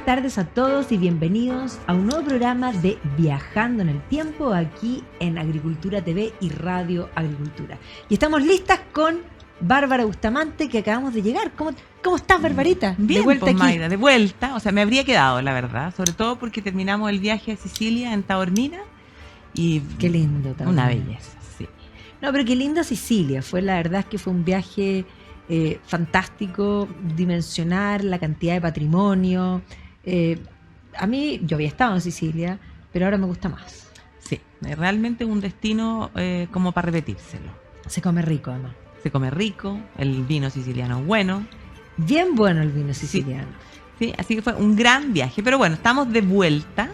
tardes a todos y bienvenidos a un nuevo programa de Viajando en el Tiempo aquí en Agricultura TV y Radio Agricultura. Y estamos listas con Bárbara Bustamante, que acabamos de llegar. ¿Cómo estás, Barbarita? Bien, de vuelta pues, aquí. Mayra, de vuelta. O sea, me habría quedado, la verdad. Sobre todo porque terminamos el viaje a Sicilia en Taormina. Y qué lindo también. Una belleza, sí. No, pero qué linda Sicilia. La verdad es que fue un viaje fantástico, dimensionar la cantidad de patrimonio. A mí, yo había estado en Sicilia, pero ahora me gusta más. Sí, realmente un destino como para repetírselo. Se come rico, además. Se come rico, el vino siciliano es bueno. Bien bueno el vino siciliano. Sí, así que fue un gran viaje. Pero bueno, estamos de vuelta.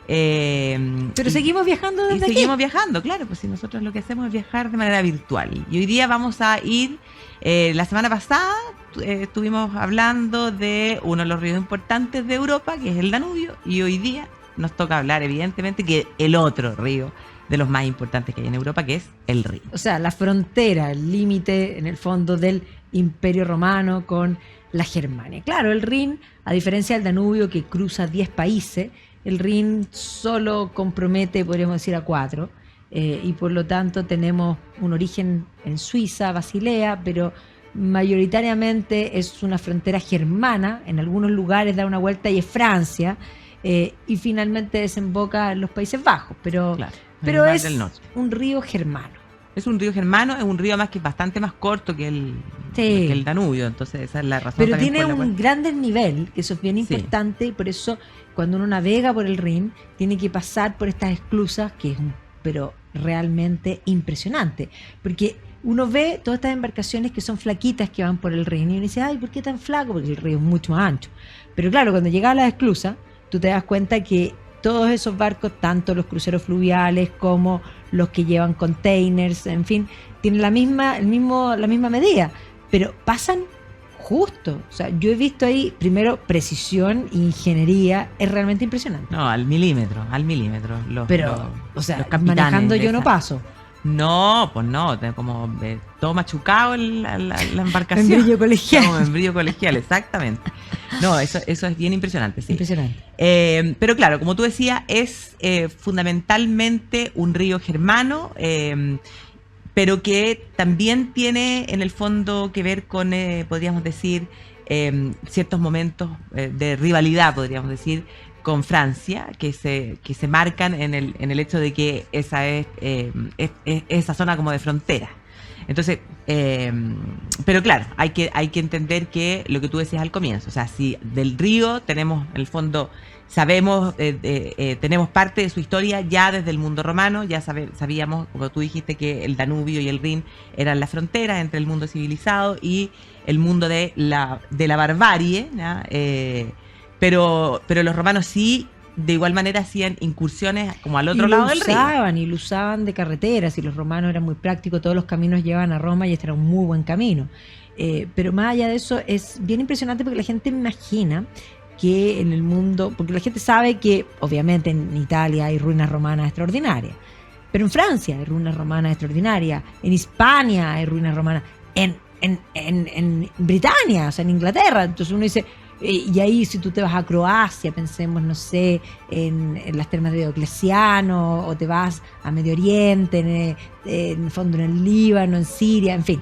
Pero seguimos viajando desde aquí. Seguimos viajando, claro, pues si nosotros lo que hacemos es viajar de manera virtual. Y hoy día vamos a ir, la semana pasada estuvimos hablando de uno de los ríos importantes de Europa, que es el Danubio, y hoy día nos toca hablar, evidentemente, que el otro río de los más importantes que hay en Europa, que es el Rin. O sea, la frontera, el límite, en el fondo, del Imperio Romano con la Germania. Claro, el Rin, a diferencia del Danubio, que cruza 10 países, el Rin solo compromete, podríamos decir, a 4, y por lo tanto tenemos un origen en Suiza, Basilea, pero mayoritariamente es una frontera germana. En algunos lugares da una vuelta y es Francia, y finalmente desemboca en los Países Bajos, pero, claro, pero es un río germano. Es un río germano, es un río más que bastante más corto que el Danubio, entonces esa es la razón. Pero tiene un gran desnivel, que eso es bien importante, y por eso cuando uno navega por el Rin tiene que pasar por estas esclusas, que es pero realmente impresionante, porque uno ve todas estas embarcaciones que son flaquitas que van por el Rin y uno dice, ay, ¿por qué tan flaco? Porque el río es mucho más ancho. Pero claro, cuando llegas a las esclusas, tú te das cuenta que todos esos barcos, tanto los cruceros fluviales como los que llevan containers, en fin, tienen la misma medida, pero pasan justo. O sea, yo he visto ahí, primero, precisión e ingeniería, es realmente impresionante. No, al milímetro. O sea, manejando yo no paso. No, pues no, como todo machucado la embarcación. Membrillo colegial. Como membrillo colegial, exactamente. No, eso es bien impresionante, sí. Impresionante. Pero claro, como tú decías, es fundamentalmente un río germano, pero que también tiene en el fondo que ver con, podríamos decir, ciertos momentos de rivalidad, podríamos decir, con Francia, que se marcan en el hecho de que esa es esa zona como de frontera. Entonces, pero claro, hay que entender que lo que tú decías al comienzo, o sea, si del río tenemos, en el fondo, sabemos, tenemos parte de su historia ya desde el mundo romano, ya sabíamos, como tú dijiste, que el Danubio y el Rin eran la frontera entre el mundo civilizado y el mundo de la barbarie, ¿no? Pero los romanos sí, de igual manera, hacían incursiones como al otro lado del río. Y lo usaban de carreteras, y los romanos eran muy prácticos, todos los caminos llevaban a Roma y este era un muy buen camino. Pero más allá de eso, es bien impresionante porque la gente imagina que en el mundo, porque la gente sabe que obviamente en Italia hay ruinas romanas extraordinarias, pero en Francia hay ruinas romanas extraordinarias, en Hispania hay ruinas romanas, en Britania, o sea, en Inglaterra. Entonces uno dice, y ahí si tú te vas a Croacia, pensemos, no sé, en las termas de Diocleciano, o te vas a Medio Oriente, en el fondo en el Líbano, en Siria, en fin.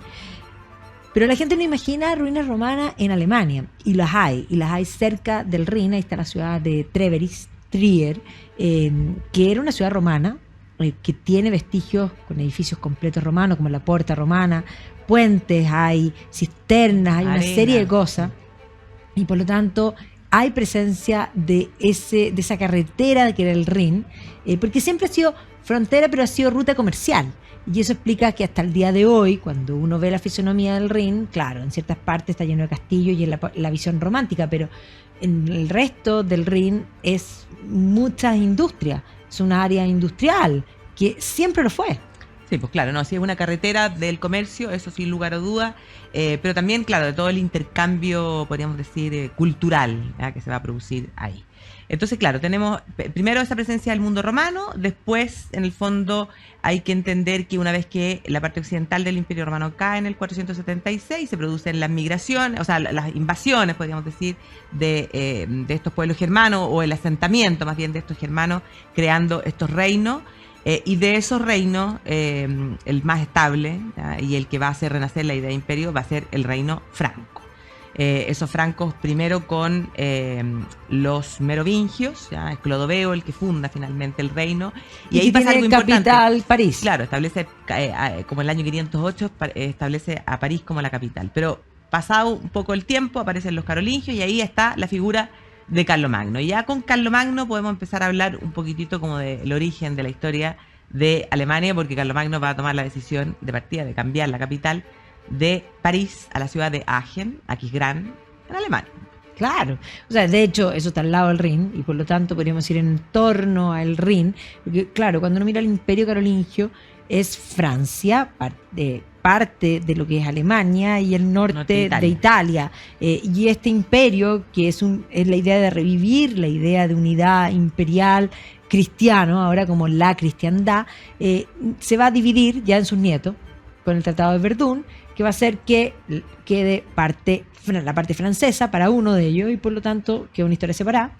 Pero la gente no imagina ruinas romanas en Alemania, y las hay cerca del Rin. Ahí está la ciudad de Treveris, Trier, que era una ciudad romana, que tiene vestigios con edificios completos romanos, como la Porta Romana, puentes, hay cisternas, hay una serie de cosas. Y por lo tanto hay presencia de esa carretera que era el Rin, porque siempre ha sido frontera, pero ha sido ruta comercial. Y eso explica que hasta el día de hoy, cuando uno ve la fisonomía del Rin, claro, en ciertas partes está lleno de castillos y es la visión romántica, pero en el resto del Rin es mucha industria, es una área industrial, que siempre lo fue. Sí, pues claro, no, sí es una carretera del comercio, eso sin lugar a duda, pero también, claro, de todo el intercambio, podríamos decir, cultural, ¿ya?, que se va a producir ahí. Entonces, claro, tenemos primero esa presencia del mundo romano, después, en el fondo, hay que entender que una vez que la parte occidental del Imperio Romano cae en el 476, se producen las migraciones, o sea, las invasiones, podríamos decir, de estos pueblos germanos, o el asentamiento más bien de estos germanos, creando estos reinos. Y de esos reinos, el más estable, ¿ya?, y el que va a hacer renacer la idea de imperio va a ser el reino franco. Esos francos primero con los merovingios, ¿ya?, es Clodoveo el que funda finalmente el reino. Y ahí pasa algo importante. Capital París. Claro, establece, como en el año 508, establece a París como la capital. Pero pasado un poco el tiempo, aparecen los carolingios y ahí está la figura de Carlomagno. Y ya con Carlomagno podemos empezar a hablar un poquitito como del origen de la historia de Alemania, porque Carlomagno va a tomar la decisión de partida de cambiar la capital de París a la ciudad de Aachen, Aquisgrán, en Alemania. Claro, o sea, de hecho eso está al lado del Rin y por lo tanto podríamos ir en torno al Rin, porque claro, cuando uno mira el Imperio Carolingio es Francia, parte de lo que es Alemania y el norte de Italia. Y este imperio, que es la idea de revivir la idea de unidad imperial cristiano, ahora como la cristiandad, se va a dividir ya en sus nietos con el Tratado de Verdún, que va a hacer que quede la parte francesa para uno de ellos y por lo tanto queda una historia separada.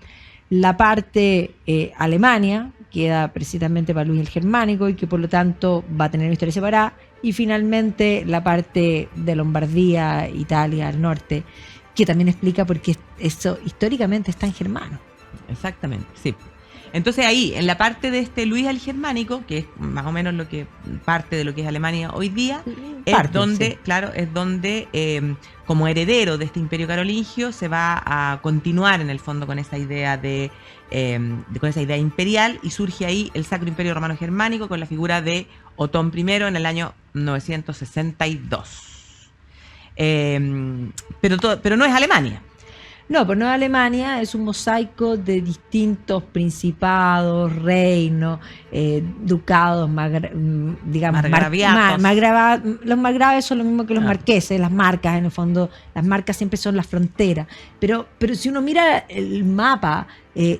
La parte Alemania queda precisamente para Luis el Germánico y que por lo tanto va a tener una historia separada. Y finalmente la parte de Lombardía, Italia, al norte, que también explica por qué eso históricamente es tan germano. Exactamente, sí. Entonces ahí, en la parte de este Luis el Germánico, que es más o menos parte de lo que es Alemania hoy día, es donde como heredero de este imperio carolingio se va a continuar en el fondo con esa idea con esa idea imperial, y surge ahí el Sacro Imperio Romano Germánico con la figura de Otón I en el año 962. Pero no es Alemania. No, pues no es Alemania, es un mosaico de distintos principados, reinos, ducados, digamos, los margraviatos son lo mismo que los marqueses, las marcas, en el fondo, las marcas siempre son las fronteras. Pero si uno mira el mapa,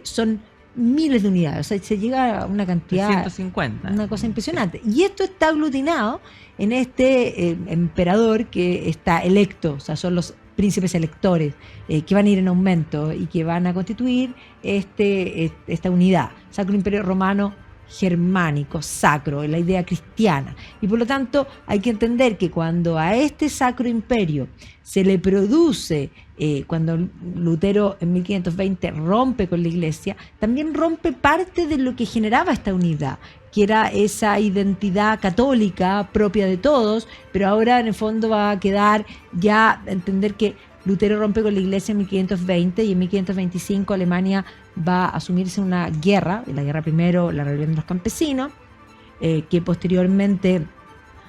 son miles de unidades, o sea, se llega a una cantidad, 150. Una cosa impresionante. Y esto está aglutinado en este emperador que está electo, o sea, son los príncipes electores que van a ir en aumento y que van a constituir esta unidad, Sacro Imperio Romano Germánico, sacro, la idea cristiana. Y por lo tanto hay que entender que cuando a este Sacro Imperio se le produce, cuando Lutero en 1520 rompe con la Iglesia, también rompe parte de lo que generaba esta unidad, que era esa identidad católica propia de todos, pero ahora en el fondo va a quedar ya entender que Lutero rompe con la Iglesia en 1520 y en 1525 Alemania va a asumirse una guerra, la guerra primero, la rebelión de los campesinos, que posteriormente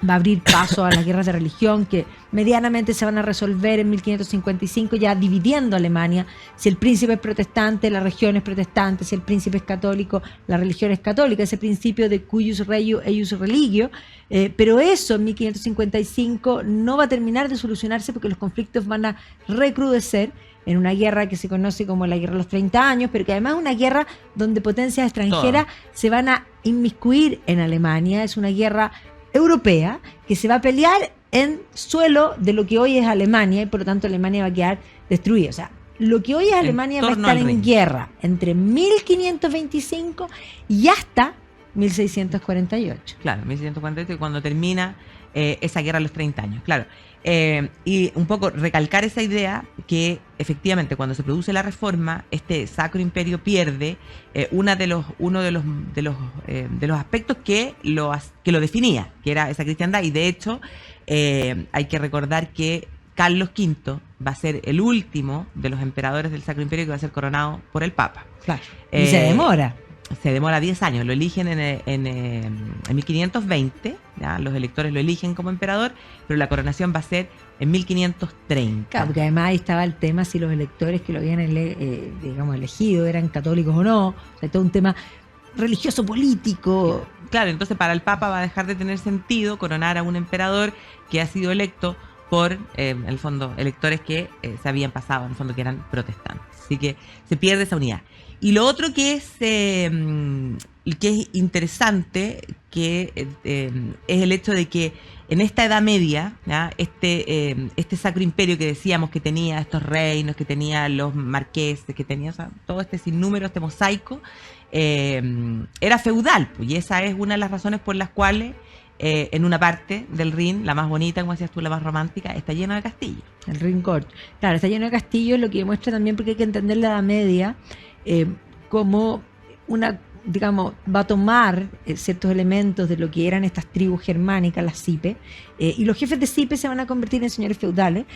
va a abrir paso a las guerras de religión que medianamente se van a resolver en 1555, ya dividiendo Alemania. Si el príncipe es protestante, la región es protestante; si el príncipe es católico, la religión es católica. Ese principio de cuius regio eius religio. Pero eso en 1555 no va a terminar de solucionarse porque los conflictos van a recrudecer en una guerra que se conoce como la Guerra de los 30 años, pero que además es una guerra donde potencias extranjeras se van a inmiscuir en Alemania. Es una guerra europea que se va a pelear en suelo de lo que hoy es Alemania y por lo tanto Alemania va a quedar destruida. O sea, lo que hoy es Alemania va a estar en guerra entre 1525 y hasta 1648. Claro, 1648, cuando termina esa guerra de los 30 años, claro. Y un poco recalcar esa idea que efectivamente cuando se produce la reforma, este Sacro Imperio pierde uno de los aspectos que lo definía, que era esa cristiandad. Y de hecho hay que recordar que Carlos V va a ser el último de los emperadores del Sacro Imperio que va a ser coronado por el Papa. Claro. Y se demora. Se demora 10 años, lo eligen en 1520, ¿ya? Los electores lo eligen como emperador, pero la coronación va a ser en 1530. Claro, porque además ahí estaba el tema si los electores que lo habían elegido eran católicos o no, o sea, todo un tema religioso político claro, entonces para el Papa va a dejar de tener sentido coronar a un emperador que ha sido electo por, en el fondo, electores que se habían pasado, en el fondo, que eran protestantes. Así que se pierde esa unidad. Y lo otro que es interesante, que es el hecho de que en esta Edad Media, ¿ya? Este sacro imperio que decíamos que tenía estos reinos, que tenía los marqueses, que tenía, o sea, todo este sinnúmero, este mosaico, era feudal, pues, y esa es una de las razones por las cuales en una parte del Rin, la más bonita, como decías tú, la más romántica, está llena de castillos. El Rin Court. Claro, está lleno de castillos, lo que demuestra también, porque hay que entender la Edad Media como una, digamos, va a tomar ciertos elementos de lo que eran estas tribus germánicas, las Cipe, y los jefes de Cipe se van a convertir en señores feudales,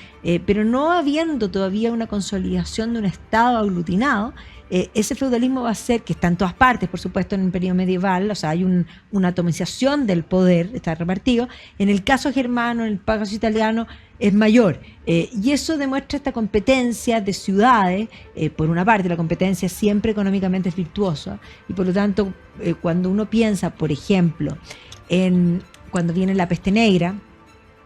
pero no habiendo todavía una consolidación de un estado aglutinado. Ese feudalismo va a ser, que está en todas partes, por supuesto, en el periodo medieval, o sea, hay una atomización del poder, está repartido. En el caso germano, en el caso italiano, es mayor. Y eso demuestra esta competencia de ciudades. Por una parte, la competencia siempre económicamente es virtuosa, y por lo tanto, cuando uno piensa, por ejemplo, cuando viene la peste negra,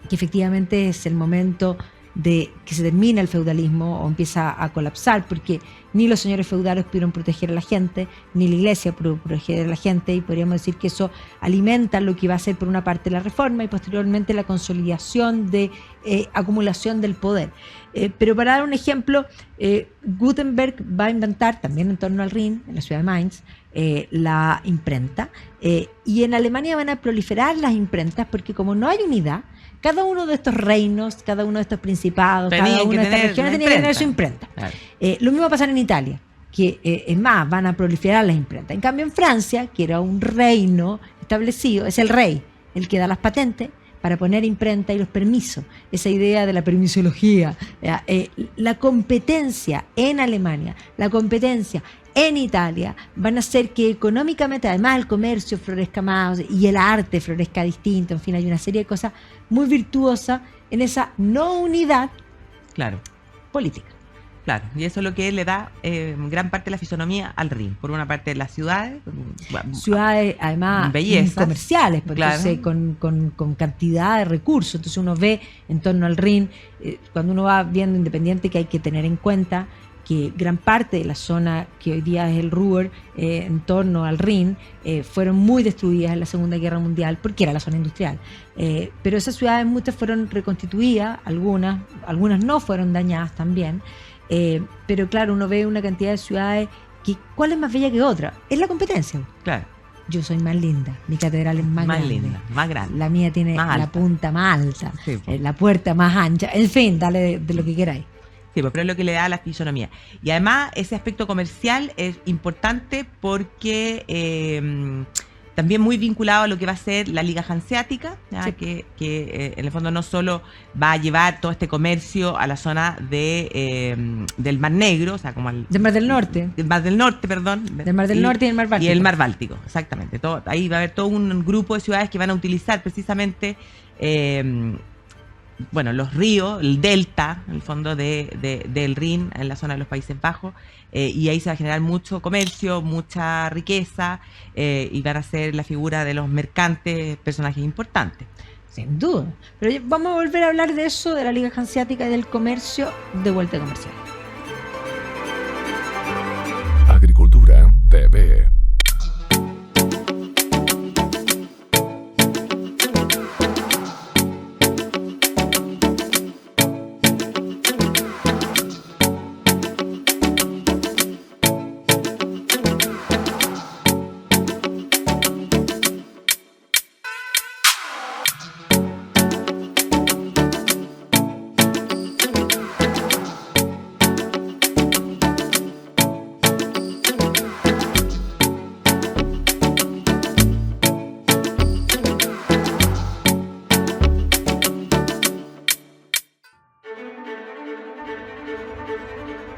que efectivamente es el momento de que se termina el feudalismo o empieza a colapsar, porque ni los señores feudales pudieron proteger a la gente, ni la iglesia pudo proteger a la gente, y podríamos decir que eso alimenta lo que va a ser por una parte la reforma y posteriormente la consolidación de acumulación del poder. Pero para dar un ejemplo, Gutenberg va a inventar también en torno al Rin, en la ciudad de Mainz, la imprenta, y en Alemania van a proliferar las imprentas porque como no hay unidad, cada uno de estos reinos, cada uno de estos principados, cada una de estas regiones tenía que tener su imprenta. Claro. Lo mismo va a pasar en Italia, que es más, van a proliferar las imprentas. En cambio, en Francia, que era un reino establecido, es el rey el que da las patentes para poner imprenta y los permisos. Esa idea de la permisología, la competencia en Alemania, la competencia en Italia, van a hacer que económicamente, además, el comercio florezca más y el arte florezca distinto. En fin, hay una serie de cosas muy virtuosas en esa no unidad, claro, política. Claro, y eso es lo que le da gran parte de la fisonomía al Rin. Por una parte, las ciudades. Ciudades, además, bellezas, comerciales, porque claro, con cantidad de recursos. Entonces uno ve en torno al Rin, cuando uno va viendo Independiente, que hay que tener en cuenta que gran parte de la zona que hoy día es el Ruhr, en torno al Rin, fueron muy destruidas en la Segunda Guerra Mundial, porque era la zona industrial. Pero esas ciudades muchas fueron reconstituidas, algunas no fueron dañadas también. Pero claro, uno ve una cantidad de ciudades que ¿cuál es más bella que otra? Es la competencia. Claro. Yo soy más linda, mi catedral es más grande, linda, más grande. La mía tiene la punta más alta, sí, la puerta más ancha, en fin, dale de lo que queráis. Sí, pero es lo que le da la fisonomía. Y además ese aspecto comercial es importante porque también muy vinculado a lo que va a ser la Liga Hanseática, sí, que en el fondo no solo va a llevar todo este comercio a la zona del Mar Negro, o sea, como del Mar del Norte. Del Mar del Norte, perdón. Del Mar del Norte y el Mar Báltico. Y el Mar Báltico, exactamente. Ahí va a haber todo un grupo de ciudades que van a utilizar precisamente los ríos, el delta, en el fondo del Rin, en la zona de los Países Bajos, y ahí se va a generar mucho comercio, mucha riqueza, y van a ser la figura de los mercantes personajes importantes. Sin duda. Pero vamos a volver a hablar de eso, de la Liga Hanseática y del comercio, de vuelta comercial. Agricultura TV.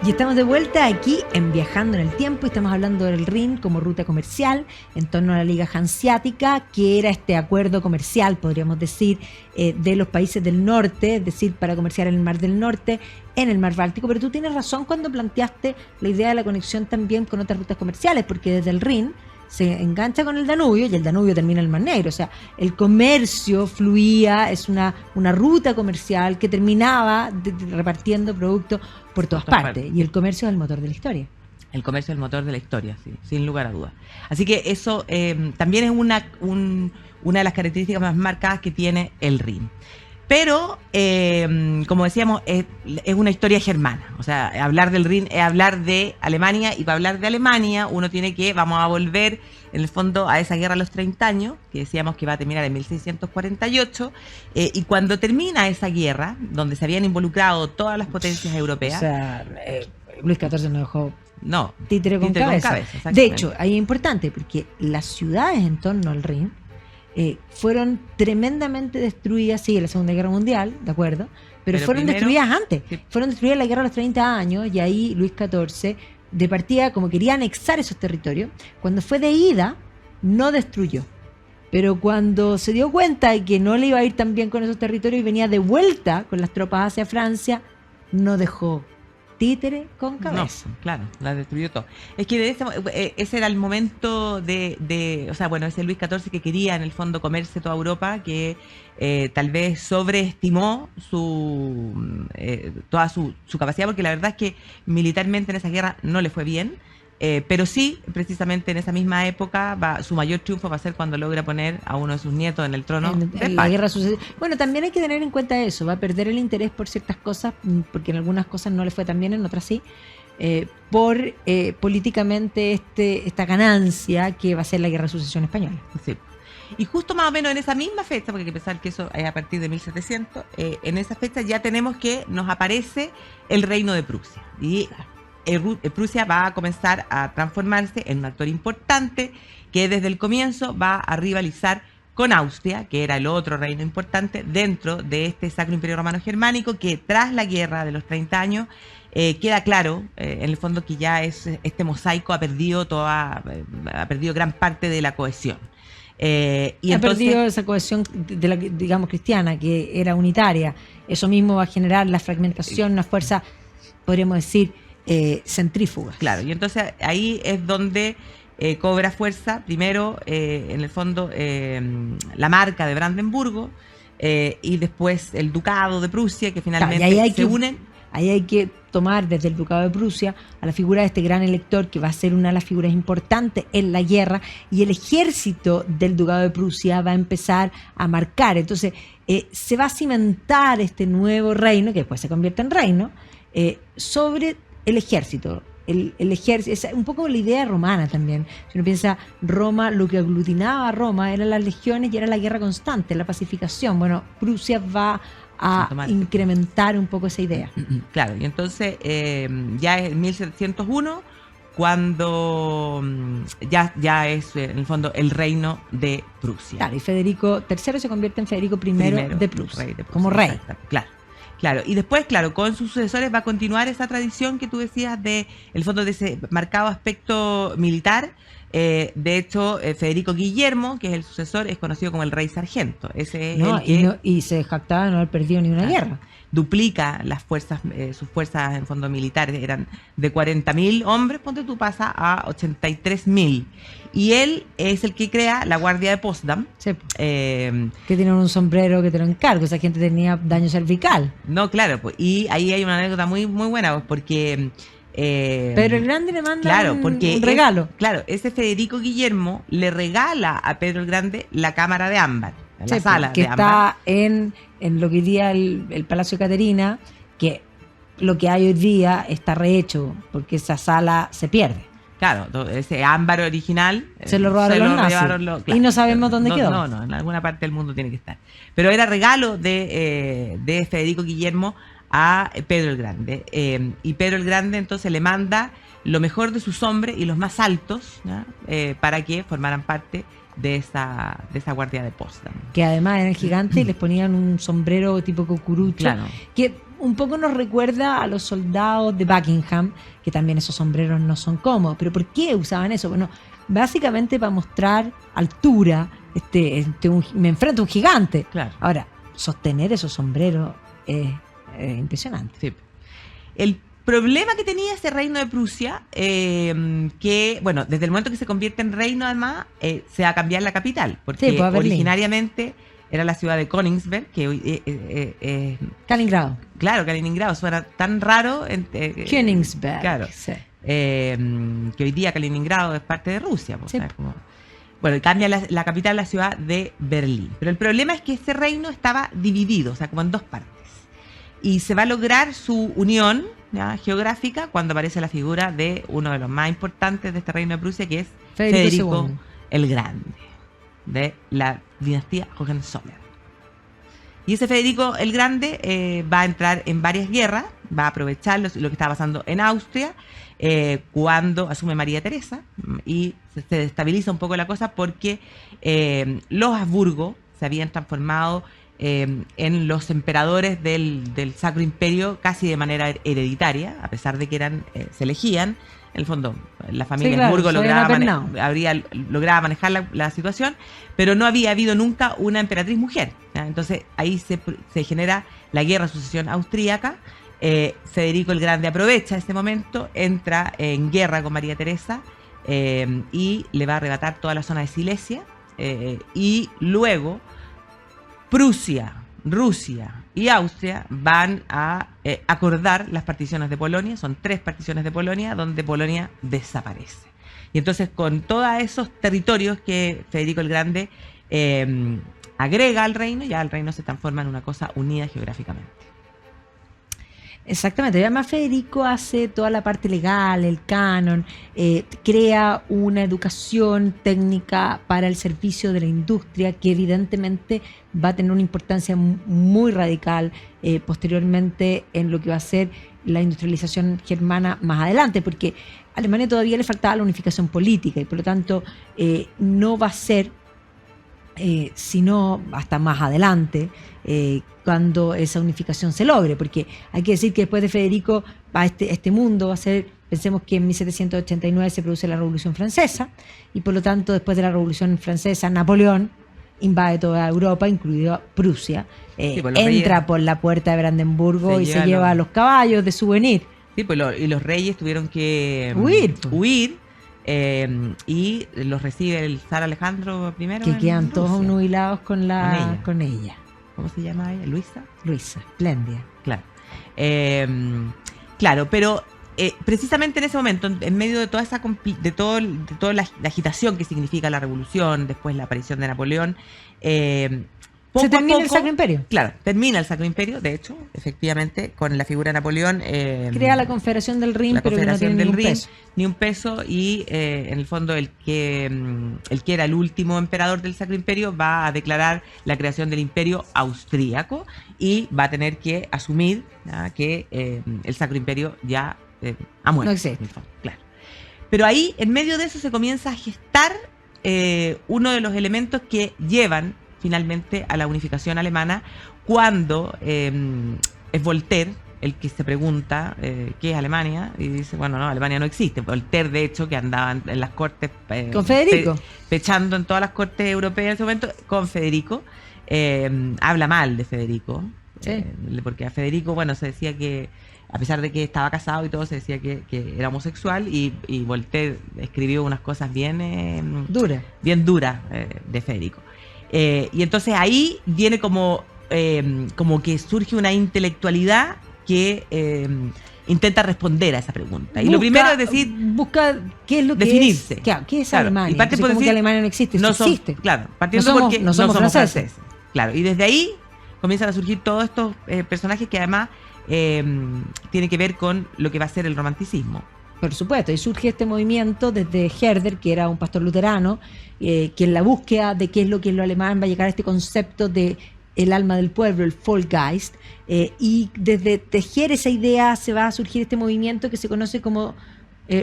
Y estamos de vuelta aquí en Viajando en el Tiempo y estamos hablando del Rin como ruta comercial en torno a la Liga Hanseática, que era este acuerdo comercial, podríamos decir, de los países del norte, es decir, para comerciar en el Mar del Norte, en el Mar Báltico. Pero tú tienes razón cuando planteaste la idea de la conexión también con otras rutas comerciales, porque desde el Rin se engancha con el Danubio y el Danubio termina en el Mar Negro. O sea, el comercio fluía, es una ruta comercial que terminaba repartiendo productos por todas partes. Y el comercio es el motor de la historia. El comercio es el motor de la historia, sí, sin lugar a dudas. Así que eso también es una de las características más marcadas que tiene el Rin. Pero, como decíamos, es una historia germana. O sea, hablar del Rin es hablar de Alemania, y para hablar de Alemania uno tiene que, vamos a volver en el fondo a esa guerra a los 30 años, que decíamos que va a terminar en 1648, y cuando termina esa guerra, donde se habían involucrado todas las potencias europeas... O sea, Luis XIV no dejó... No, títere con cabeza. De hecho, ahí es importante porque las ciudades en torno al Rin fueron tremendamente destruidas, sí, en la Segunda Guerra Mundial, ¿de acuerdo? Pero fueron destruidas antes. Sí. Fueron destruidas en la Guerra de los 30 años y ahí Luis XIV, de partida, como quería anexar esos territorios, cuando fue de ida, no destruyó. Pero cuando se dio cuenta de que no le iba a ir tan bien con esos territorios y venía de vuelta con las tropas hacia Francia, no dejó títere con cabeza. No, claro, la destruyó todo. Es que ese era el momento o sea, bueno, ese Luis XIV que quería en el fondo comerse toda Europa, que tal vez sobreestimó toda su capacidad, porque la verdad es que militarmente en esa guerra no le fue bien. Pero sí, precisamente en esa misma época, su mayor triunfo va a ser cuando logra poner a uno de sus nietos en el trono. En la guerra sucesiva. Bueno, también hay que tener en cuenta eso, va a perder el interés por ciertas cosas, porque en algunas cosas no le fue tan bien, en otras sí, por políticamente esta ganancia que va a ser la guerra de sucesión española. Sí. Y justo más o menos en esa misma fecha, porque hay que pensar que eso es a partir de 1700, en esa fecha ya tenemos que nos aparece el reino de Prusia. Y Prusia va a comenzar a transformarse en un actor importante que desde el comienzo va a rivalizar con Austria, que era el otro reino importante dentro de este Sacro Imperio Romano Germánico, que tras la guerra de los 30 años queda claro, en el fondo, que ya este mosaico ha perdido gran parte de la cohesión. Y ha perdido esa cohesión de la, digamos, cristiana, que era unitaria. Eso mismo va a generar la fragmentación, una fuerza, podríamos decir, centrífugas. Claro, y entonces ahí es donde cobra fuerza primero en el fondo la marca de Brandenburgo y después el ducado de Prusia, que finalmente se unen. Ahí hay que tomar desde el ducado de Prusia a la figura de este gran elector, que va a ser una de las figuras importantes en la guerra, y el ejército del ducado de Prusia va a empezar a marcar. Entonces se va a cimentar este nuevo reino, que después se convierte en reino, sobre el ejército. El ejército es un poco la idea romana también. Si uno piensa, Roma, lo que aglutinaba a Roma eran las legiones y era la guerra constante, la pacificación. Bueno, Prusia va a incrementar un poco esa idea. Claro, y entonces ya es en 1701 cuando ya es en el fondo el reino de Prusia. Claro, y Federico III se convierte en Federico I de Prusia, como rey. Claro, y después, claro, con sus sucesores va a continuar esa tradición que tú decías de, el fondo, de ese marcado aspecto militar. De hecho, Federico Guillermo, que es el sucesor, es conocido como el rey sargento. Ese es y se jactaba de no haber perdido ni una guerra. Duplica las fuerzas, sus fuerzas en fondo militares eran de 40.000 hombres, ponte tú, pasa a 83.000. Y él es el que crea la Guardia de Potsdam. Sí. Que tienen un sombrero que te lo encargo, esa gente tenía daño cervical. No, claro, pues, y ahí hay una anécdota muy, muy buena, pues, porque... Pedro el Grande le manda un regalo. Ese Federico Guillermo le regala a Pedro el Grande la cámara de ámbar, la sala que de ámbar. Está en lo que hoy día el Palacio de Caterina, que lo que hay hoy día está rehecho, porque esa sala se pierde. Claro, ese ámbar original se lo robaron los nazis. Y no sabemos dónde quedó. No, en alguna parte del mundo tiene que estar. Pero era regalo de Federico Guillermo a Pedro el Grande. Y Pedro el Grande entonces le manda lo mejor de sus hombres y los más altos, ¿no? Para que formaran parte de esa guardia de Potsdam. Que además eran gigantes y les ponían un sombrero tipo cucurucho, claro, que un poco nos recuerda a los soldados de Buckingham, que también esos sombreros no son cómodos. ¿Pero por qué usaban eso? Bueno, básicamente para mostrar altura. Me enfrento a un gigante. Claro. Ahora, sostener esos sombreros es impresionante. Sí. El problema que tenía ese reino de Prusia, que, bueno, desde el momento que se convierte en reino, además, se va a cambiar la capital, porque Sí, pues, a Berlín. originariamente era la ciudad de Königsberg, que hoy Kaliningrado. claro, Kaliningrado suena tan raro. Königsberg. Claro. Sí. Que hoy día Kaliningrado es parte de Rusia. Pues, Sí. ¿sabes? Bueno, cambia la capital a la ciudad de Berlín. Pero el problema es que ese reino estaba dividido, o sea, como en dos partes. Y se va a lograr su unión, ¿ya?, geográfica cuando aparece la figura de uno de los más importantes de este reino de Prusia, que es Federico II. el Grande, de la dinastía Hohenzollern. Y ese Federico el Grande va a entrar en varias guerras, va a aprovechar lo que estaba pasando en Austria, cuando asume María Teresa, y se destabiliza un poco la cosa porque los Habsburgo se habían transformado en los emperadores del Sacro Imperio casi de manera hereditaria, a pesar de que se elegían. En el fondo, la familia Sí, claro, Habsburgo se habían lograba manejar la situación, pero no había habido nunca una emperatriz mujer, ¿ya? Entonces ahí se genera la guerra de sucesión austríaca. Federico el Grande aprovecha ese momento, entra en guerra con María Teresa y le va a arrebatar toda la zona de Silesia, y luego Prusia, Rusia y Austria van a acordar las particiones de Polonia. Son 3 particiones de Polonia, donde Polonia desaparece. Y entonces, con todos esos territorios que Federico el Grande agrega al reino, ya el reino se transforma en una cosa unida geográficamente. Exactamente, además Federico hace toda la parte legal, el canon, crea una educación técnica para el servicio de la industria que evidentemente va a tener una importancia muy radical posteriormente en lo que va a ser la industrialización germana más adelante, porque a Alemania todavía le faltaba la unificación política y por lo tanto no va a ser sino hasta más adelante, cuando esa unificación se logre, porque hay que decir que después de Federico este mundo va a ser, pensemos que en 1789 se produce la Revolución Francesa, y por lo tanto después de la Revolución Francesa Napoleón invade toda Europa, incluido Prusia, Sí, pues entra por la puerta de Brandenburgo y se lleva a los caballos de souvenir. Sí, pues y los reyes tuvieron que Huir. Y los recibe el zar Alejandro I. Que quedan todos Rusia. nubilados con ella. ella. ¿Cómo se llama ella? ¿Luisa? Luisa, espléndida. Claro. Claro, pero precisamente en ese momento, en medio de toda esa de toda la agitación que significa la revolución, después la aparición de Napoleón, se termina el Sacro Imperio. Claro, termina el Sacro Imperio, de hecho, efectivamente, con la figura de Napoleón. Crea la Confederación del Rin, pero que no tiene ningún peso. Ni un peso, y en el fondo el que era el último emperador del Sacro Imperio va a declarar la creación del Imperio Austríaco y va a tener que asumir, ¿ya?, que el Sacro Imperio ya ha muerto. No existe. En el fondo, claro. Pero ahí, en medio de eso, se comienza a gestar uno de los elementos que llevan finalmente a la unificación alemana, cuando es Voltaire el que se pregunta qué es Alemania, y dice, bueno, no, Alemania no existe. Voltaire, de hecho, que andaba en las cortes con Federico, pechando en todas las cortes europeas en ese momento con Federico, habla mal de Federico, sí. Porque a Federico, bueno, se decía que a pesar de que estaba casado y todo, se decía que era homosexual, y Voltaire escribió unas cosas bien duras de Federico. Y entonces ahí viene como que surge una intelectualidad que intenta responder a esa pregunta. Y lo primero es decir, busca qué es lo que definirse. ¿Qué es Alemania? Y parte por como decir, que Alemania no existe, existe. Claro, partiendo porque no somos franceses. Claro, y desde ahí comienzan a surgir todos estos personajes que además tienen que ver con lo que va a ser el romanticismo. Por supuesto, y surge este movimiento desde Herder, que era un pastor luterano, que en la búsqueda de qué es lo alemán va a llegar a este concepto de el alma del pueblo, el Volksgeist, y desde tejer esa idea se va a surgir este movimiento que se conoce como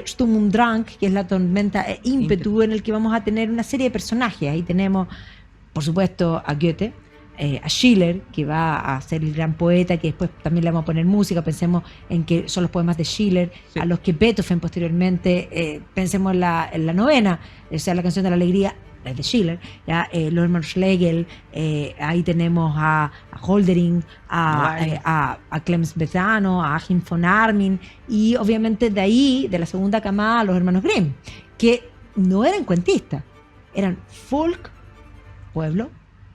Sturm und Drang, que es la tormenta e ímpetu, en el que vamos a tener una serie de personajes. Ahí tenemos, por supuesto, a Goethe, a Schiller, que va a ser el gran poeta, que después también le vamos a poner música. Pensemos en que son los poemas de Schiller, sí. A los que Beethoven posteriormente, pensemos en la novena, o sea, la canción de la alegría, desde Schiller, ¿ya? Los hermanos Schlegel, ahí tenemos a Hölderlin, a Clemens Brentano, a Achim von Arnim, y obviamente de ahí, de la segunda camada, los hermanos Grimm, que no eran cuentistas, eran folk, pueblo,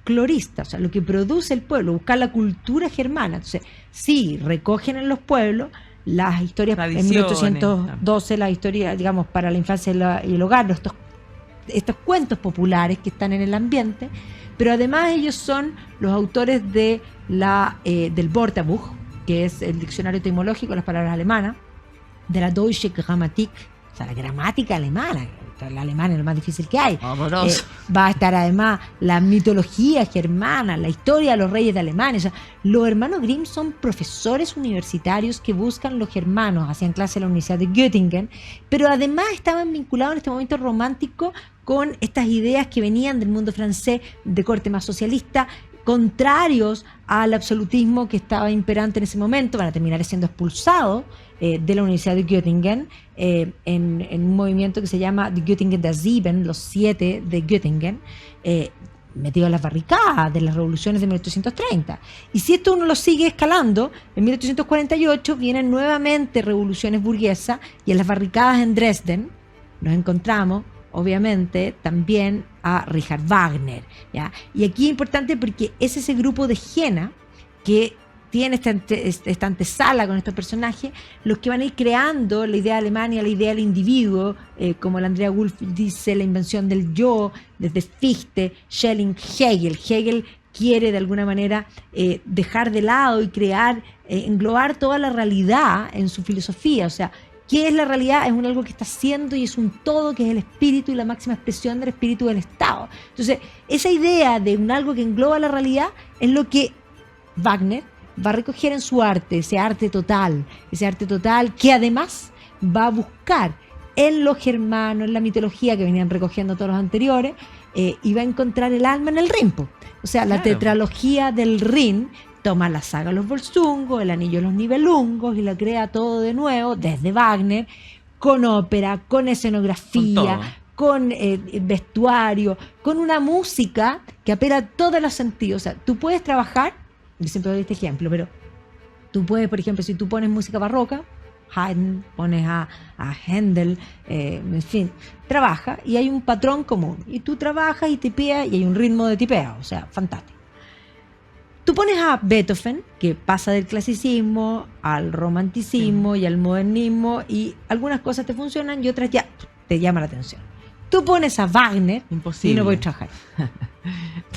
clorista, o sea, lo que produce el pueblo, buscar la cultura germana. Entonces, sí, recogen en los pueblos las historias, en 1812, la historia, digamos, para la infancia y el hogar, estos cuentos populares que están en el ambiente, pero además ellos son los autores de del Wörterbuch, que es el diccionario etimológico de las palabras alemanas, de la Deutsche Grammatik, o sea, la gramática alemana. La alemana es lo más difícil que hay. Va a estar además la mitología germana, la historia de los reyes de Alemania. O sea, los hermanos Grimm son profesores universitarios que buscan los germanos, hacían clase en la Universidad de Göttingen, pero además estaban vinculados en este momento romántico con estas ideas que venían del mundo francés de corte más socialista, contrarios al absolutismo que estaba imperante en ese momento. Van a terminar siendo expulsados de la Universidad de Göttingen en un movimiento que se llama Die Göttingen der Sieben, los 7 de Göttingen, metidos en las barricadas de las revoluciones de 1830. Y si esto uno lo sigue escalando, en 1848 vienen nuevamente revoluciones burguesas, y en las barricadas en Dresden nos encontramos obviamente también a Richard Wagner, ¿ya? Y aquí es importante porque es ese grupo de Jena que tiene esta antesala con estos personajes, los que van a ir creando la idea de Alemania, la idea del individuo, como la Andrea Wolf dice, la invención del yo, desde Fichte, Schelling, Hegel. Hegel quiere de alguna manera dejar de lado y crear, englobar toda la realidad en su filosofía. O sea, ¿qué es la realidad? Es algo que está siendo y es un todo, que es el espíritu y la máxima expresión del espíritu del Estado. Entonces, esa idea de algo que engloba la realidad es lo que Wagner va a recoger en su arte, ese arte total que además va a buscar en los germanos, en la mitología que venían recogiendo todos los anteriores, y va a encontrar el alma en el Rin. O sea, la tetralogía del Rin toma la saga Los Volsungos, el Anillo de los Nibelungos, y la crea todo de nuevo, desde Wagner, con ópera, con escenografía, con vestuario, con una música que apela a todos los sentidos. O sea, tú puedes trabajar, yo siempre doy este ejemplo, pero tú puedes, por ejemplo, si tú pones música barroca, Haydn, pones a Händel, en fin, trabaja y hay un patrón común. Y tú trabajas y tipeas y hay un ritmo de tipeo, o sea, fantástico. Tú pones a Beethoven, que pasa del clasicismo al romanticismo y al modernismo, y algunas cosas te funcionan y otras ya te llaman la atención. Tú pones a Wagner, imposible, y no puedes trabajar.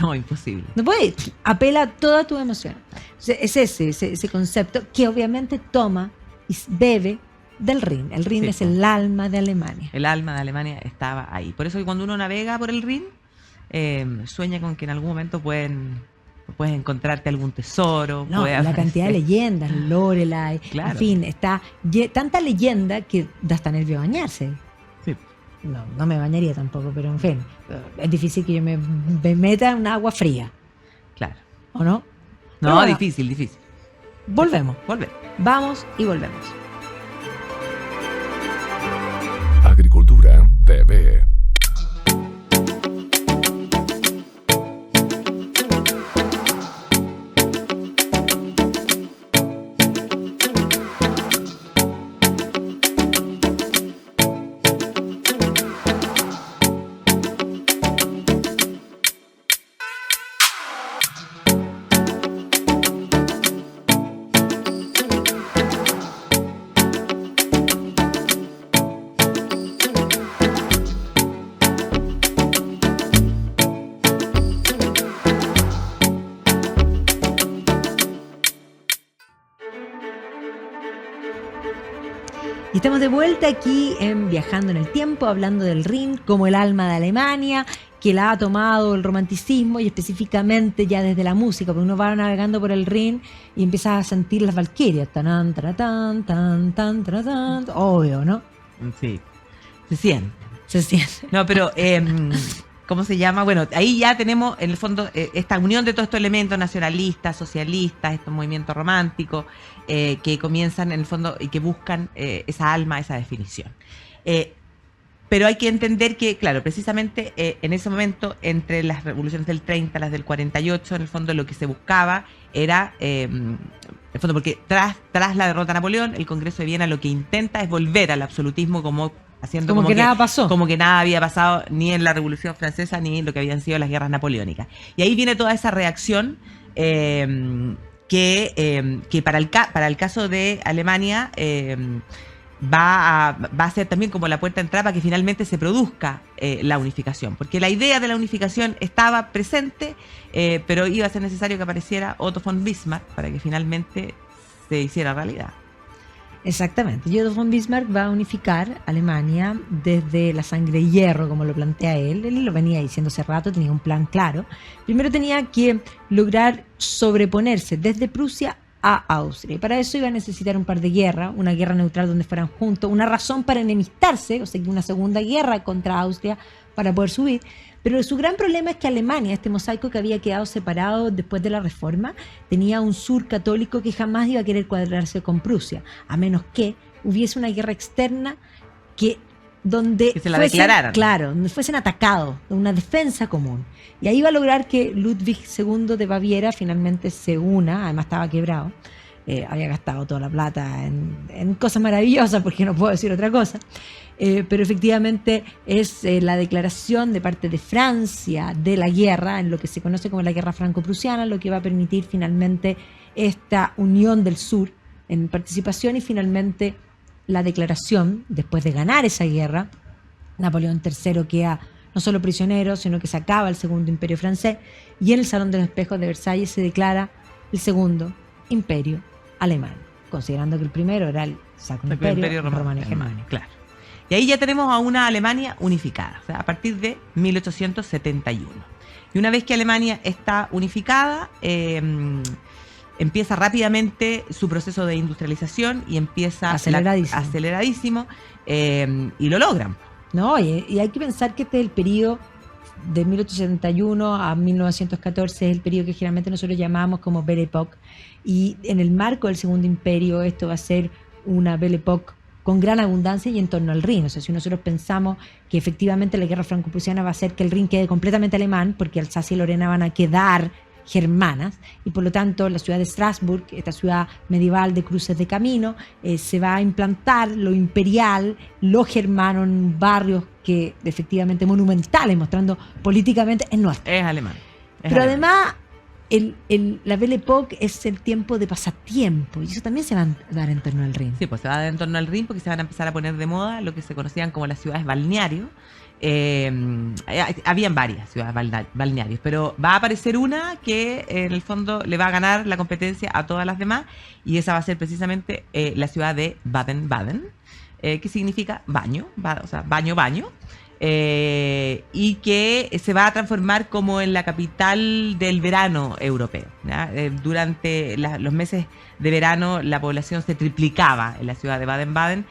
No, imposible. No puedes, apela a toda tu emoción. Es ese concepto que obviamente toma y bebe del Rin. El Rin es el alma de Alemania. El alma de Alemania estaba ahí. Por eso que cuando uno navega por el Rin, sueña con que en algún momento puedes encontrarte algún tesoro. No, la cantidad de leyendas, Lorelai, claro. En fin, está tanta leyenda que da hasta nervio bañarse. Sí. No me bañaría tampoco, pero en fin, es difícil que yo me meta en un agua fría. Claro. ¿O no? No, bueno, difícil. Volvemos. Vamos y volvemos. Agricultura TV. Y estamos de vuelta aquí en Viajando en el Tiempo, hablando del Rin como el alma de Alemania, que la ha tomado el romanticismo y específicamente ya desde la música, porque uno va navegando por el Rin y empieza a sentir las valquirias, tan, tan, tan, tan, tan, obvio, ¿no? Sí, se siente. Se siente. No, pero ¿cómo se llama? Bueno, ahí ya tenemos en el fondo esta unión de todos estos elementos nacionalistas, socialistas, estos movimientos románticos que comienzan en el fondo y que buscan esa alma, esa definición. Pero hay que entender que, claro, precisamente en ese momento, entre las revoluciones del 30, las del 48, en el fondo lo que se buscaba era, en el fondo, porque tras la derrota de Napoleón, el Congreso de Viena lo que intenta es volver al absolutismo como haciendo como que nada pasó. Como que nada había pasado ni en la Revolución Francesa ni en lo que habían sido las guerras napoleónicas. Y ahí viene toda esa reacción que para el caso de Alemania va a ser también como la puerta de entrada para que finalmente se produzca la unificación. Porque la idea de la unificación estaba presente, pero iba a ser necesario que apareciera Otto von Bismarck para que finalmente se hiciera realidad. Exactamente. Y Otto von Bismarck va a unificar Alemania desde la sangre de hierro, como lo plantea él. Él lo venía diciendo hace rato, tenía un plan claro. Primero tenía que lograr sobreponerse desde Prusia a Austria. Y para eso iba a necesitar un par de guerras, una guerra neutral donde fueran juntos, una razón para enemistarse, o sea, una segunda guerra contra Austria para poder subir. Pero su gran problema es que Alemania, este mosaico que había quedado separado después de la Reforma, tenía un sur católico que jamás iba a querer cuadrarse con Prusia, a menos que hubiese una guerra externa que se la declararan. Claro, donde fuesen atacados, una defensa común. Y ahí va a lograr que Ludwig II de Baviera finalmente se una, además estaba quebrado, había gastado toda la plata en cosas maravillosas, porque no puedo decir otra cosa. Pero efectivamente es la declaración de parte de Francia de la guerra, en lo que se conoce como la guerra franco-prusiana, lo que va a permitir finalmente esta unión del sur en participación y finalmente la declaración, después de ganar esa guerra, Napoleón III queda no solo prisionero, sino que se acaba el Segundo Imperio francés y en el Salón de los Espejos de Versalles se declara el Segundo Imperio alemán, considerando que el primero era el Sacro Imperio Romano y Germánico. Claro. Y ahí ya tenemos a una Alemania unificada, o sea, a partir de 1871. Y una vez que Alemania está unificada, empieza rápidamente su proceso de industrialización y empieza aceleradísimo y lo logran. No, y hay que pensar que este es el periodo de 1871 a 1914, es el periodo que generalmente nosotros llamamos como Belle Époque, y en el marco del Segundo Imperio esto va a ser una Belle Époque con gran abundancia y en torno al Rin. O sea, si nosotros pensamos que efectivamente la guerra franco-prusiana va a hacer que el Rin quede completamente alemán, porque Alsacia y Lorena van a quedar germanas, y por lo tanto la ciudad de Strasbourg, esta ciudad medieval de cruces de camino, se va a implantar lo imperial, lo germano, en barrios que efectivamente monumentales, mostrando políticamente es nuestro. Es alemán. Pero además la Belle Époque es el tiempo de pasatiempo, y eso también se va a dar en torno al Rin. Sí, pues se va a dar en torno al Rin porque se van a empezar a poner de moda lo que se conocían como las ciudades balneario. Habían varias ciudades balnearios, pero va a aparecer una que en el fondo le va a ganar la competencia a todas las demás, y esa va a ser precisamente la ciudad de Baden-Baden, que significa baño, o sea, baño, y que se va a transformar como en la capital del verano europeo, ¿ya? Durante los meses de verano la población se triplicaba en la ciudad de Baden-Baden,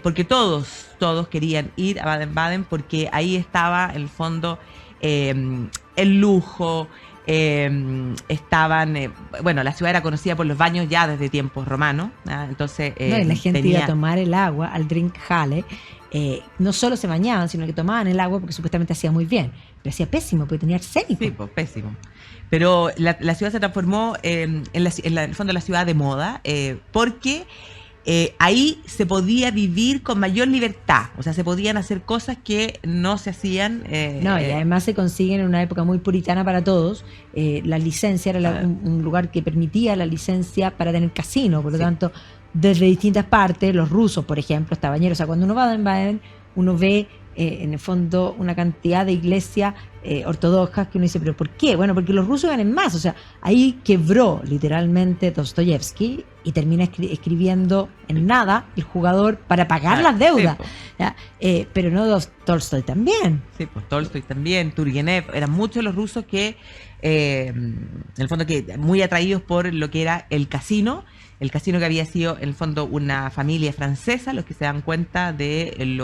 porque todos querían ir a Baden-Baden porque ahí estaba en el fondo el lujo. Bueno, la ciudad era conocida por los baños ya desde tiempos romanos, ¿ya? Entonces y la gente iba a tomar el agua al Drinkhalle. No solo se bañaban, sino que tomaban el agua porque supuestamente hacía muy bien, pero hacía pésimo porque tenía arsénico. Sí, pues pésimo. Pero la ciudad se transformó en el fondo la ciudad de moda, porque ahí se podía vivir con mayor libertad, o sea, se podían hacer cosas que no se hacían. Y además se consiguen en una época muy puritana para todos. La licencia era un lugar que permitía la licencia para tener casino, por lo tanto, desde distintas partes, los rusos, por ejemplo, estaban llenos. O sea, cuando uno va a Baden-Baden, uno ve en el fondo una cantidad de iglesias ortodoxas que uno dice, ¿pero por qué? Bueno, porque los rusos ganan más. O sea, ahí quebró literalmente Dostoyevsky y termina escribiendo en nada el jugador para pagar las deudas. Sí, pero no Tolstoy también. Sí, pues Tolstoy también, Turgenev, eran muchos los rusos que, en el fondo, que muy atraídos por lo que era el casino que había sido en el fondo una familia francesa, los que se dan cuenta del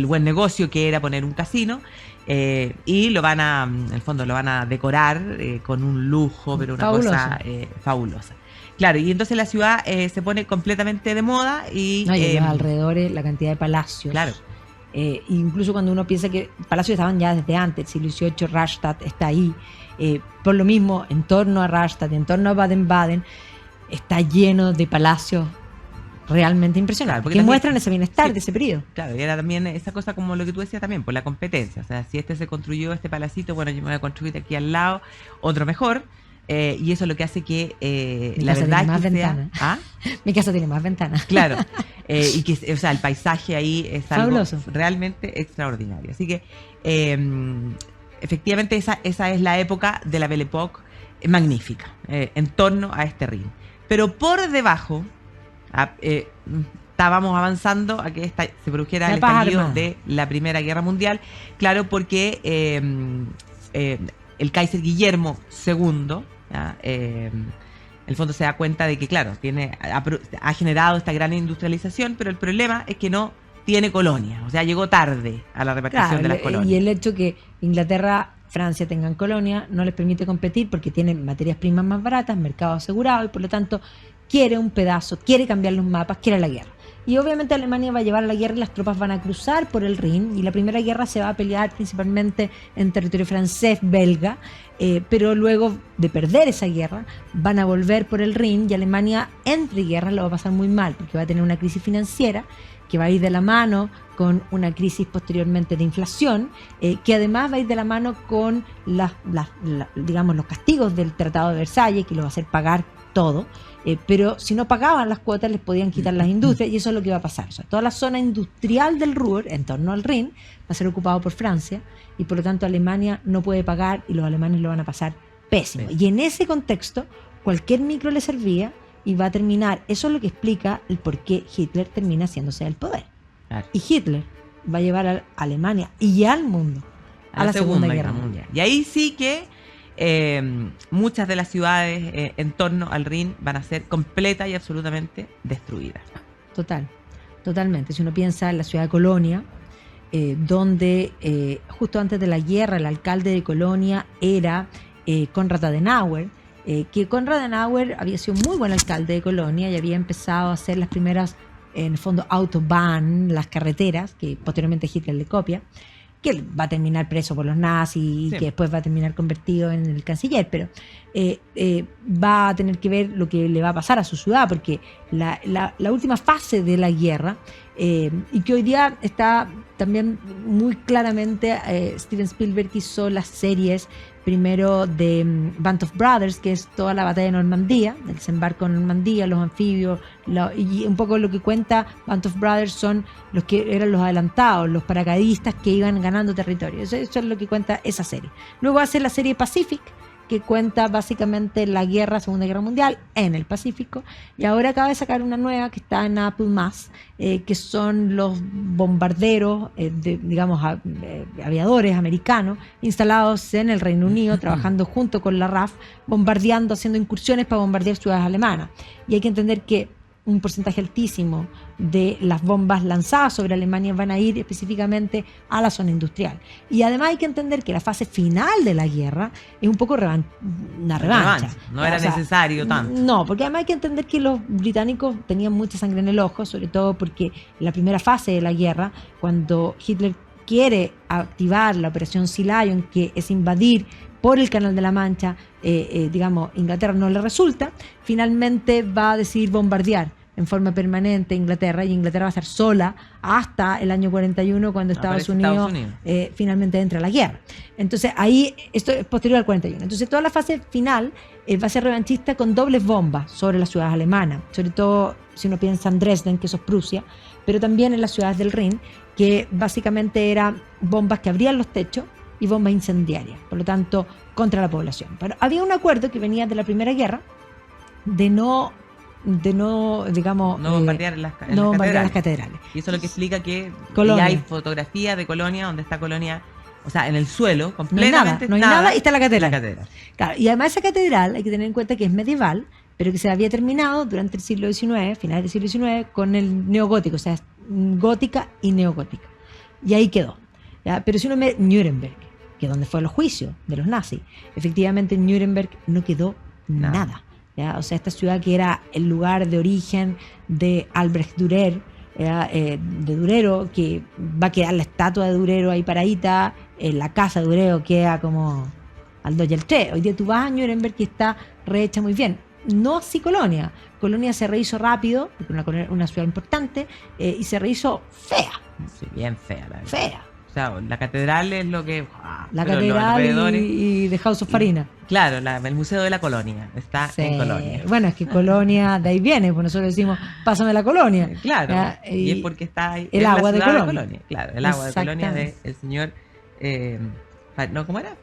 buen negocio que era poner un casino, y en el fondo lo van a decorar con un lujo, pero una cosa fabulosa. Claro, y entonces la ciudad se pone completamente de moda y los alrededores, la cantidad de palacios. Claro. Incluso cuando uno piensa que palacios estaban ya desde antes, siglo XVIII, Rastatt está ahí. Por lo mismo, en torno a Rastatt, en torno a Baden-Baden, está lleno de palacios realmente impresionantes, Claro, que también, muestran ese bienestar sí, de ese periodo. claro, y era también esa cosa como lo que tú decías también, por la competencia. O sea, si este se construyó, este palacito, bueno, yo me voy a construir aquí al lado otro mejor. Y eso es lo que hace que Mi la casa verdad tiene es más que ventanas. ¿Ah? Mi casa tiene más ventanas. Claro. Y que, o sea, el paisaje ahí es algo Fabuloso. realmente extraordinario. Así que, efectivamente, esa es la época de la Belle Époque magnífica, en torno a este Rin. Pero por debajo, estábamos avanzando a que se produjera La el paz estallido armada. de la Primera Guerra Mundial. Claro, porque el Kaiser Guillermo II, ¿ya? El fondo se da cuenta de que, claro, ha generado esta gran industrialización, pero el problema es que no tiene colonia, o sea, llegó tarde a la repartición Claro, de las colonias. y el hecho que Inglaterra, Francia tengan colonia no les permite competir porque tienen materias primas más baratas, mercado asegurado y por lo tanto quiere un pedazo, quiere cambiar los mapas, quiere la guerra. Y obviamente Alemania va a llevar a la guerra y las tropas van a cruzar por el Rin y la primera guerra se va a pelear principalmente en territorio francés, belga, pero luego de perder esa guerra van a volver por el Rin y Alemania entre guerras lo va a pasar muy mal porque va a tener una crisis financiera que va a ir de la mano con una crisis posteriormente de inflación, que además va a ir de la mano con digamos, los castigos del Tratado de Versalles, que lo va a hacer pagar todo, pero si no pagaban las cuotas les podían quitar las industrias y eso es lo que va a pasar. O sea, toda la zona industrial del Ruhr, en torno al Rin, va a ser ocupado por Francia y por lo tanto Alemania no puede pagar y los alemanes lo van a pasar pésimo. Sí. Y en ese contexto, cualquier micro le servía y va a terminar. Eso es lo que explica el por qué Hitler termina haciéndose del poder. Claro. Y Hitler va a llevar a Alemania y al mundo a la Segunda Guerra Mundial. Y ahí sí que muchas de las ciudades en torno al Rin van a ser completa y absolutamente destruidas. Totalmente. Si uno piensa en la ciudad de Colonia, donde justo antes de la guerra el alcalde de Colonia era Konrad Adenauer, que Konrad Adenauer había sido muy buen alcalde de Colonia y había empezado a hacer las primeras, en el fondo, Autobahn, las carreteras, que posteriormente Hitler le copia, que va a terminar preso por los nazis y Sí. que después va a terminar convertido en el canciller, pero va a tener que ver lo que le va a pasar a su ciudad, porque la última fase de la guerra, y que hoy día está también muy claramente, Steven Spielberg hizo las series primero de Band of Brothers, que es toda la batalla de Normandía, el desembarco en Normandía, los anfibios, y un poco lo que cuenta Band of Brothers son los que eran los adelantados, los paracaidistas que iban ganando territorio. Eso es lo que cuenta esa serie. Luego hace la serie Pacific, que cuenta básicamente la Segunda Guerra Mundial en el Pacífico, y ahora acaba de sacar una nueva que está en Apple+, que son los bombarderos, aviadores americanos instalados en el Reino Unido, trabajando junto con la RAF, bombardeando, haciendo incursiones para bombardear ciudades alemanas. Y hay que entender que un porcentaje altísimo de las bombas lanzadas sobre Alemania van a ir específicamente a la zona industrial. Y además hay que entender que la fase final de la guerra es un poco una revancha. No era necesario tanto. No, porque además hay que entender que los británicos tenían mucha sangre en el ojo, sobre todo porque en la primera fase de la guerra, cuando Hitler quiere activar la operación Sea Lion, que es invadir por el Canal de la Mancha, Inglaterra no le resulta, finalmente va a decidir bombardear en forma permanente Inglaterra, y Inglaterra va a estar sola hasta el año 41, cuando Estados Unidos finalmente entra a la guerra. Entonces ahí, esto es posterior al 41. Entonces toda la fase final va a ser revanchista con dobles bombas sobre las ciudades alemanas, sobre todo si uno piensa en Dresden, que eso es Prusia, pero también en las ciudades del Rin, que básicamente eran bombas que abrían los techos y bombas incendiarias, por lo tanto, contra la población. Pero había un acuerdo que venía de la Primera Guerra de no bombardear las catedrales. Y eso es lo que explica que Colonia. ya hay fotografía de Colonia, donde está Colonia, o sea, en el suelo, completamente no hay nada y está la catedral. Claro, y además esa catedral hay que tener en cuenta que es medieval, pero que se había terminado durante el siglo XIX, finales del siglo XIX, con el neogótico, o sea, gótica y neogótica. Y ahí quedó. ¿Ya? Pero si uno ve Nuremberg, que es donde fue los juicios de los nazis, efectivamente en Nuremberg no quedó nada. ¿Ya? O sea, esta ciudad que era el lugar de origen de Albrecht Dürer, de Durero, que va a quedar la estatua de Durero ahí paradita, la casa de Durero queda como al 2 y al 3. Hoy día tú vas a Nuremberg y está rehecha muy bien. No así Colonia. Colonia se rehizo rápido, porque una ciudad importante, y se rehizo fea. Sí, bien fea la verdad. Fea. O sea, la catedral es lo que... La pero los catedral alrededores- y de House of Farina. Claro, el Museo de la Colonia está Sí. en Colonia. Bueno, es que Colonia de ahí viene, pues nosotros decimos, pásame la Colonia. Claro, Ya, y es porque está ahí el en agua la de ciudad Colonia. Claro, el agua de Colonia Exactamente. del señor... no, ¿cómo era?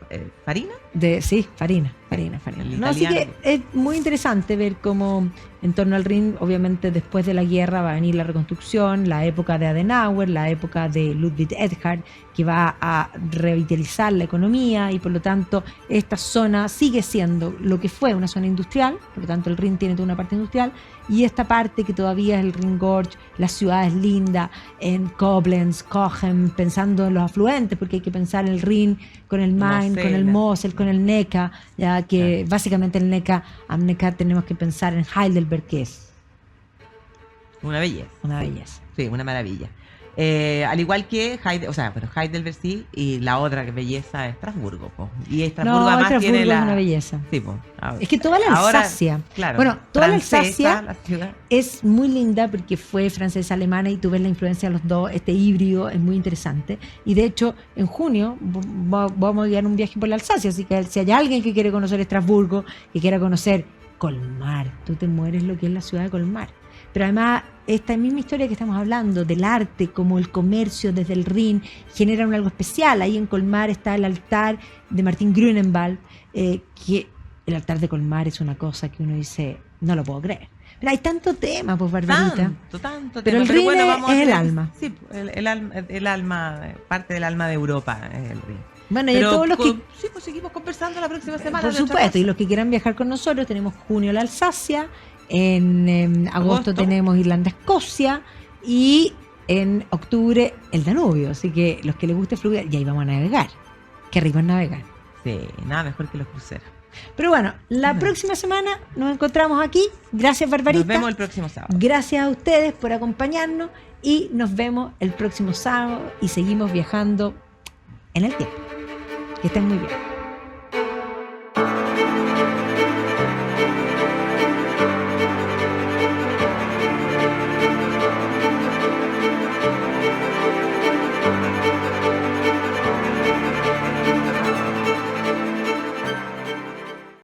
¿Farina? Sí, Farina. El No, así que italiano. es muy interesante ver cómo en torno al Rin, obviamente después de la guerra va a venir la reconstrucción, la época de Adenauer, la época de Ludwig Erhard, que va a revitalizar la economía y por lo tanto esta zona sigue siendo lo que fue una zona industrial, por lo tanto el Rin tiene toda una parte industrial, y esta parte que todavía es el Ringgorge, las ciudades lindas, en Koblenz, Cochem, pensando en los afluentes, porque hay que pensar el Rin con el Main, con el Mosela. Mosel, con el Neckar, ya que Claro. básicamente el Neckar, am Neckar tenemos que pensar en Heidelberg, que es Una belleza. una belleza. Sí, una maravilla. Al igual que Heidelberg sí, y la otra que belleza es Estrasburgo. Po. Y Estrasburgo No, además Estrasburgo tiene la... es una belleza. Sí, po. Es que toda la Ahora, Alsacia, claro, bueno, toda la francesa, Alsacia la ciudad. es muy linda porque fue francesa alemana y tú ves la influencia de los dos, este híbrido es muy interesante. Y de hecho, en junio vamos a ir un viaje por la Alsacia, así que si hay alguien que quiere conocer Estrasburgo, que quiera conocer Colmar, tú te mueres lo que es la ciudad de Colmar. Pero además, esta misma historia que estamos hablando del arte, como el comercio desde el Rin, generan algo especial. Ahí en Colmar está el altar de Martín Grunewald, que el altar de Colmar es una cosa que uno dice, no lo puedo creer. Pero hay tanto tema, pues, Barbarita. Tanto Pero tema. el Rin vamos a es el tener- alma. Sí, el alma, parte del alma de Europa es el Rin. Bueno, y a Pero todos los que... sí, pues seguimos conversando la próxima semana. Por de otra supuesto, y cosa. los que quieran viajar con nosotros, tenemos junio la Alsacia, en agosto Agosto. tenemos Irlanda-Escocia y en octubre el Danubio. Así que los que les guste fluir, y ahí vamos a navegar. Qué rico es navegar. Sí, nada mejor que los cruceros. Pero bueno, la próxima semana nos encontramos aquí. Gracias, Barbarita. Nos vemos el próximo sábado. Gracias a ustedes por acompañarnos y nos vemos el próximo sábado y seguimos viajando en el tiempo. Que estén muy bien.